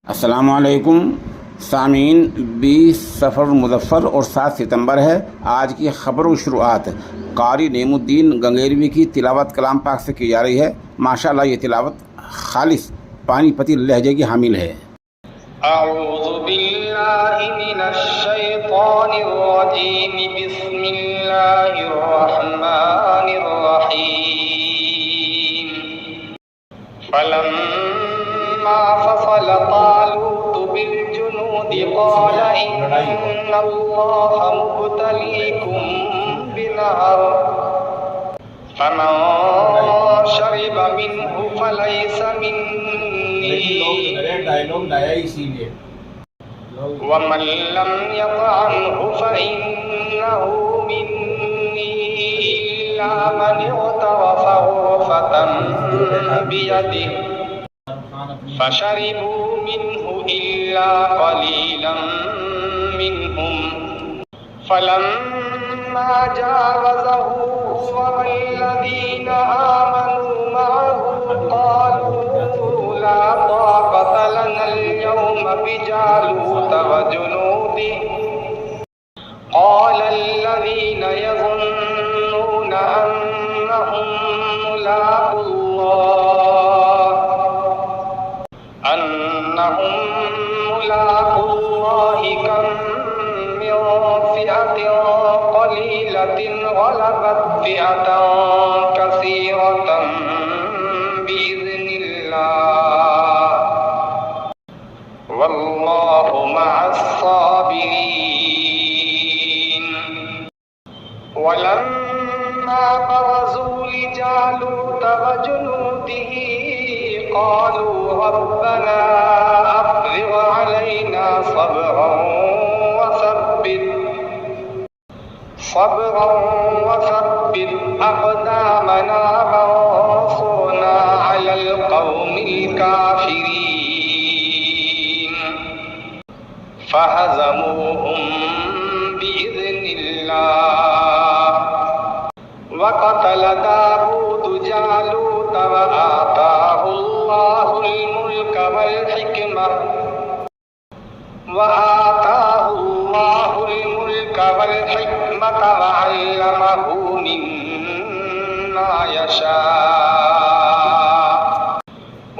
अस्सलामुअलैकुम सामीन। 20 सफ़र मुज़फ़्फ़र और 7 सितंबर है। आज की ख़बरों की शुरुआत कारी नेमुद्दीन गंगेरवी की तिलावत कलाम पाक से की जा रही है। माशाअल्लाह ये तिलावत खालिस पानीपती लहजे की हामिल है। अऊज़ु बिल्लाहि मिनश शैतानिर रजीम, बिस्मिल्लाहिर रहमानिर रहीम। फलम्मा फसल तालूत बिल जुनूदि क़ाल इन्नल्लाहा मुब्तलीकुम बिनहर फमन शरिबा मिन्हु फलैसा मिन्नी वमन लम यतअमहु फइन्नहु मिन्नी इल्ला मन इग़तरफ़ ग़ुरफ़तन बियदिही फशरिबू मिन्हु इल्ला क़लीलन मिन्हुम फलम्मा जावज़हु हुवा वल्लज़ीना आमनू मअहु क़ालू ला ताक़त लना अल-यौम बिजालूत वजुनूदिही क़ाल अल्लज़ीना यज़ुन्नूना अन्नहुम मुलाक़ूल्लाहि कम मिन फ़िअतिन क़लीलतिन ग़लबत फ़िअतन कसीरतन बिइज़्निल्लाह वल्लाहु मअस-साबिरीन। वलम्मा बरज़ू लिजालूत वजुनूदिही क़ालू रब्बना अफ़्रिग़ अलैना सब्रन वसब्बित अक़दामना वंसूरना अलल क़ौमिल काफ़िरीन। फहज़मूहुम बिइज़्निल्लाह वक़तल दाऊद जालूत वआताहुल्लाहुल मुल्क वल हिकमत वअल्लमहु मिम्मा यशाअ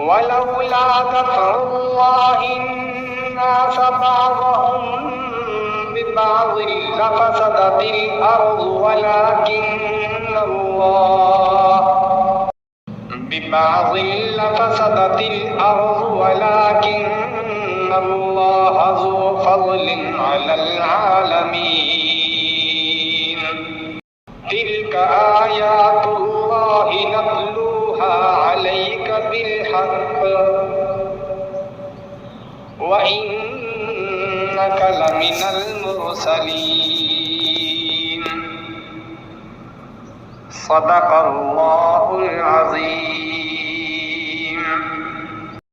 वलौला दफ़उल्लाहि अन्नास बअदहुम बिबअदिन लफ़सदतिल अर्ज़ु वलाकिन्नल्लाह ज़ू फ़ज़लिन अलल आलमीन। तिल्क आयातुल्लाहि नत्लूहा अलैका बिल्हक़्क़ व इन्नका लमिनल मुरसलीन। सदक़ल्लाहुल अज़ीम।